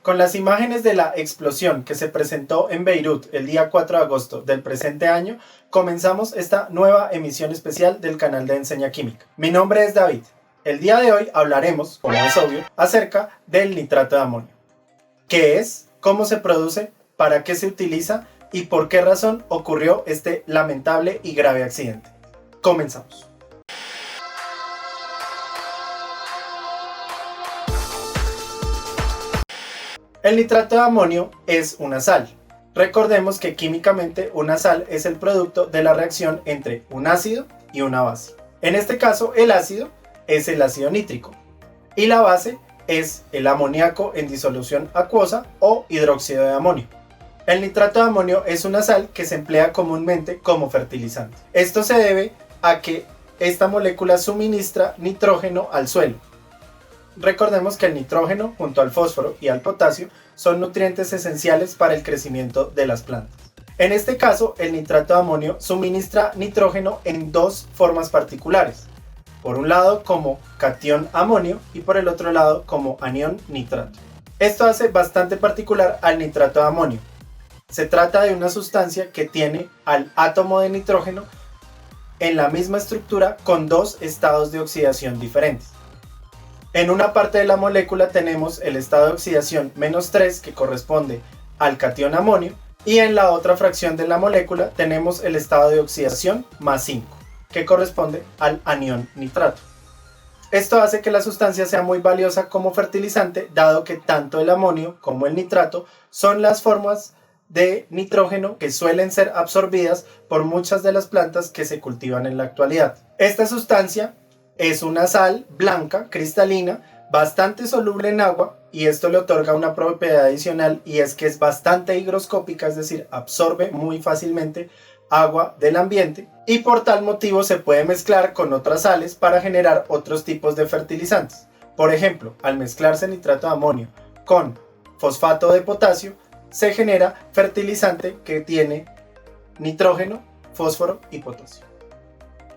Con las imágenes de la explosión que se presentó en Beirut el día 4 de agosto del presente año, comenzamos esta nueva emisión especial del canal de Enseña Química. Mi nombre es David. El día de hoy hablaremos, como es obvio, acerca del nitrato de amonio. ¿Qué es? ¿Cómo se produce? ¿Para qué se utiliza? ¿Y por qué razón ocurrió este lamentable y grave accidente? Comenzamos. El nitrato de amonio es una sal. Recordemos que químicamente una sal es el producto de la reacción entre un ácido y una base. En este caso, el ácido es el ácido nítrico y la base es el amoníaco en disolución acuosa o hidróxido de amonio. El nitrato de amonio es una sal que se emplea comúnmente como fertilizante. Esto se debe a que esta molécula suministra nitrógeno al suelo. Recordemos que el nitrógeno junto al fósforo y al potasio son nutrientes esenciales para el crecimiento de las plantas. En este caso, el nitrato de amonio suministra nitrógeno en dos formas particulares. Por un lado como catión amonio y por el otro lado como anión nitrato. Esto hace bastante particular al nitrato de amonio. Se trata de una sustancia que tiene al átomo de nitrógeno en la misma estructura con dos estados de oxidación diferentes. En una parte de la molécula tenemos el estado de oxidación -3 que corresponde al catión amonio y en la otra fracción de la molécula tenemos el estado de oxidación +5 que corresponde al anión nitrato. Esto hace que la sustancia sea muy valiosa como fertilizante, dado que tanto el amonio como el nitrato son las formas de nitrógeno que suelen ser absorbidas por muchas de las plantas que se cultivan en la actualidad. Esta sustancia es una sal blanca, cristalina, bastante soluble en agua y esto le otorga una propiedad adicional y es que es bastante higroscópica, es decir, absorbe muy fácilmente agua del ambiente y por tal motivo se puede mezclar con otras sales para generar otros tipos de fertilizantes. Por ejemplo, al mezclarse nitrato de amonio con fosfato de potasio, se genera fertilizante que tiene nitrógeno, fósforo y potasio.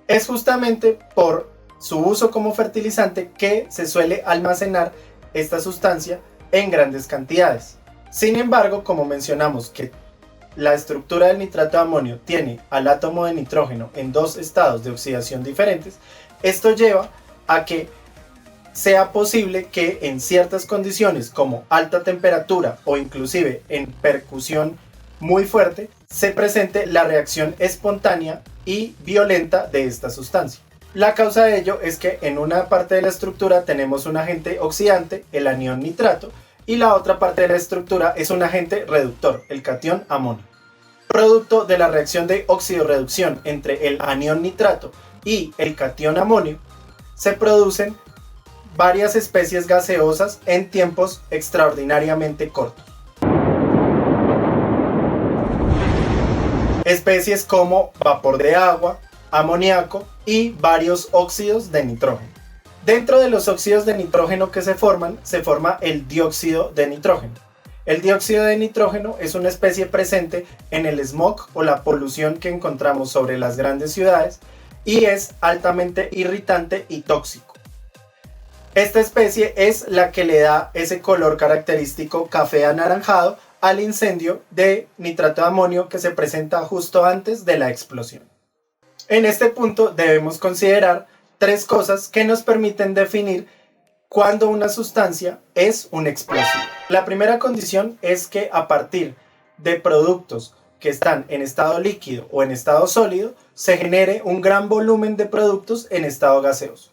Es justamente por su uso como fertilizante que se suele almacenar esta sustancia en grandes cantidades. Sin embargo, como mencionamos que la estructura del nitrato de amonio tiene al átomo de nitrógeno en dos estados de oxidación diferentes, esto lleva a que sea posible que en ciertas condiciones como alta temperatura o inclusive en percusión muy fuerte se presente la reacción espontánea y violenta de esta sustancia. La causa de ello es que en una parte de la estructura tenemos un agente oxidante, el anión nitrato, y la otra parte de la estructura es un agente reductor, el catión amonio. Producto de la reacción de oxidorreducción entre el anión nitrato y el catión amonio, se producen varias especies gaseosas en tiempos extraordinariamente cortos. Especies como vapor de agua, amoníaco y varios óxidos de nitrógeno. Dentro de los óxidos de nitrógeno que se forma el dióxido de nitrógeno. El dióxido de nitrógeno es una especie presente en el smog o la polución que encontramos sobre las grandes ciudades y es altamente irritante y tóxico. Esta especie es la que le da ese color característico café anaranjado al incendio de nitrato de amonio que se presenta justo antes de la explosión. En este punto debemos considerar tres cosas que nos permiten definir cuándo una sustancia es un explosivo. La primera condición es que a partir de productos que están en estado líquido o en estado sólido se genere un gran volumen de productos en estado gaseoso.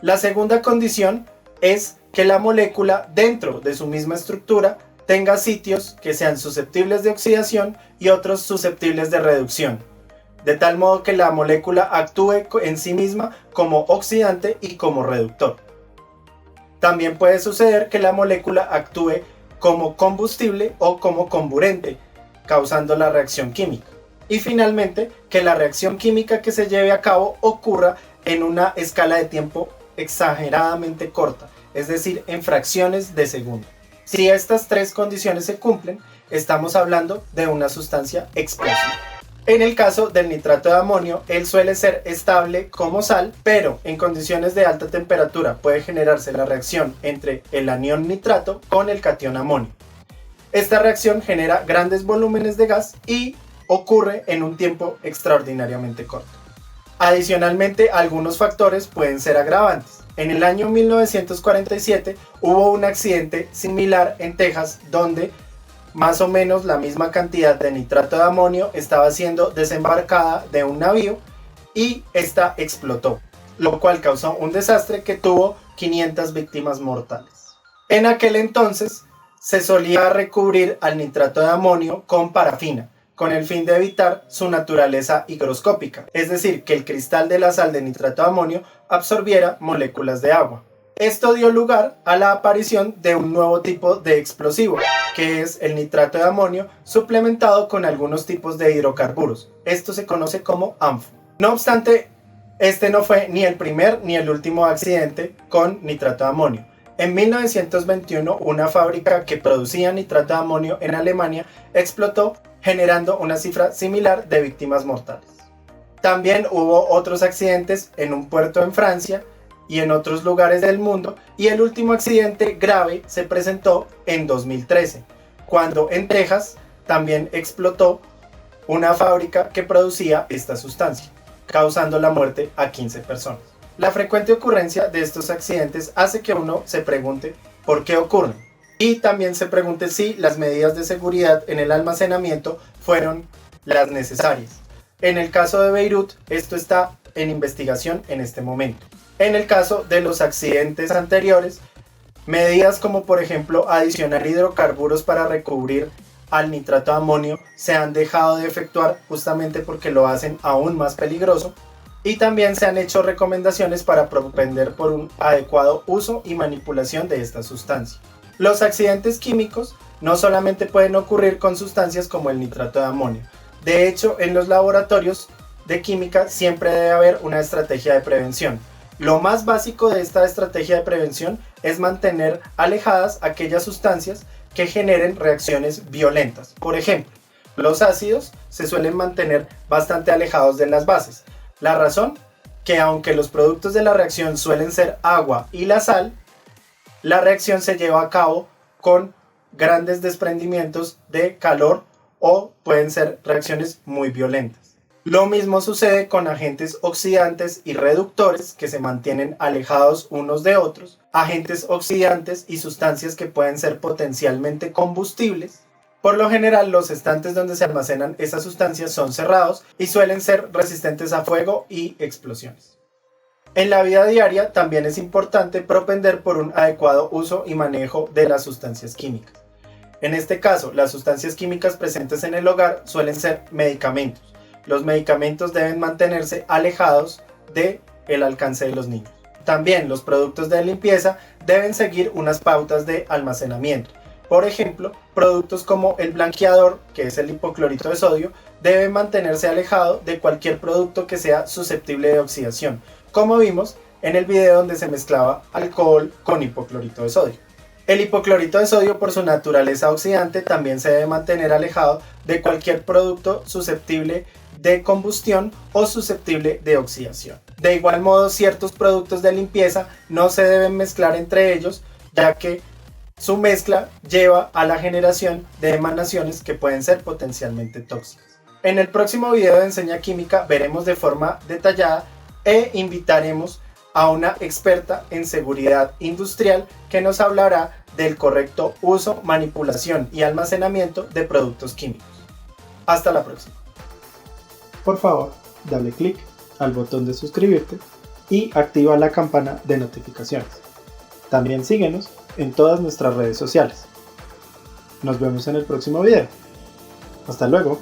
La segunda condición es que la molécula dentro de su misma estructura tenga sitios que sean susceptibles de oxidación y otros susceptibles de reducción, de tal modo que la molécula actúe en sí misma como oxidante y como reductor. También puede suceder que la molécula actúe como combustible o como comburente, causando la reacción química. Y finalmente, que la reacción química que se lleve a cabo ocurra en una escala de tiempo exageradamente corta, es decir, en fracciones de segundo. Si estas tres condiciones se cumplen, estamos hablando de una sustancia explosiva. En el caso del nitrato de amonio, él suele ser estable como sal, pero en condiciones de alta temperatura puede generarse la reacción entre el anión nitrato con el catión amonio. Esta reacción genera grandes volúmenes de gas y ocurre en un tiempo extraordinariamente corto. Adicionalmente, algunos factores pueden ser agravantes. En el año 1947 hubo un accidente similar en Texas donde más o menos la misma cantidad de nitrato de amonio estaba siendo desembarcada de un navío y esta explotó, lo cual causó un desastre que tuvo 500 víctimas mortales. En aquel entonces se solía recubrir al nitrato de amonio con parafina, con el fin de evitar su naturaleza higroscópica, es decir, que el cristal de la sal de nitrato de amonio absorbiera moléculas de agua. Esto dio lugar a la aparición de un nuevo tipo de explosivo, que es el nitrato de amonio suplementado con algunos tipos de hidrocarburos. Esto se conoce como ANFO. No obstante, este no fue ni el primer ni el último accidente con nitrato de amonio. En 1921, una fábrica que producía nitrato de amonio en Alemania explotó, generando una cifra similar de víctimas mortales. También hubo otros accidentes en un puerto en Francia y en otros lugares del mundo, y el último accidente grave se presentó en 2013, cuando en Texas también explotó una fábrica que producía esta sustancia, causando la muerte a 15 personas. La frecuente ocurrencia de estos accidentes hace que uno se pregunte por qué ocurren, y también se pregunte si las medidas de seguridad en el almacenamiento fueron las necesarias. En el caso de Beirut, esto está en investigación en este momento. En el caso de los accidentes anteriores, medidas como por ejemplo adicionar hidrocarburos para recubrir al nitrato de amonio se han dejado de efectuar justamente porque lo hacen aún más peligroso, y también se han hecho recomendaciones para propender por un adecuado uso y manipulación de esta sustancia. Los accidentes químicos no solamente pueden ocurrir con sustancias como el nitrato de amonio. De hecho, en los laboratorios de química siempre debe haber una estrategia de prevención. Lo más básico de esta estrategia de prevención es mantener alejadas aquellas sustancias que generen reacciones violentas. Por ejemplo, los ácidos se suelen mantener bastante alejados de las bases. La razón, que aunque los productos de la reacción suelen ser agua y la sal, la reacción se lleva a cabo con grandes desprendimientos de calor o pueden ser reacciones muy violentas. Lo mismo sucede con agentes oxidantes y reductores que se mantienen alejados unos de otros, agentes oxidantes y sustancias que pueden ser potencialmente combustibles. Por lo general, los estantes donde se almacenan esas sustancias son cerrados y suelen ser resistentes a fuego y explosiones. En la vida diaria también es importante propender por un adecuado uso y manejo de las sustancias químicas. En este caso, las sustancias químicas presentes en el hogar suelen ser medicamentos. Los medicamentos deben mantenerse alejados del alcance de los niños. También los productos de limpieza deben seguir unas pautas de almacenamiento. Por ejemplo, productos como el blanqueador, que es el hipoclorito de sodio, debe mantenerse alejado de cualquier producto que sea susceptible de oxidación, como vimos en el video donde se mezclaba alcohol con hipoclorito de sodio. El hipoclorito de sodio, por su naturaleza oxidante, también se debe mantener alejado de cualquier producto susceptible de combustión o susceptible de oxidación. De igual modo, ciertos productos de limpieza no se deben mezclar entre ellos, ya que su mezcla lleva a la generación de emanaciones que pueden ser potencialmente tóxicas. En el próximo video de Enseña Química veremos de forma detallada e invitaremos a una experta en seguridad industrial que nos hablará del correcto uso, manipulación y almacenamiento de productos químicos. Hasta la próxima. Por favor, dale clic al botón de suscribirte y activa la campana de notificaciones. También síguenos en todas nuestras redes sociales. Nos vemos en el próximo video. Hasta luego.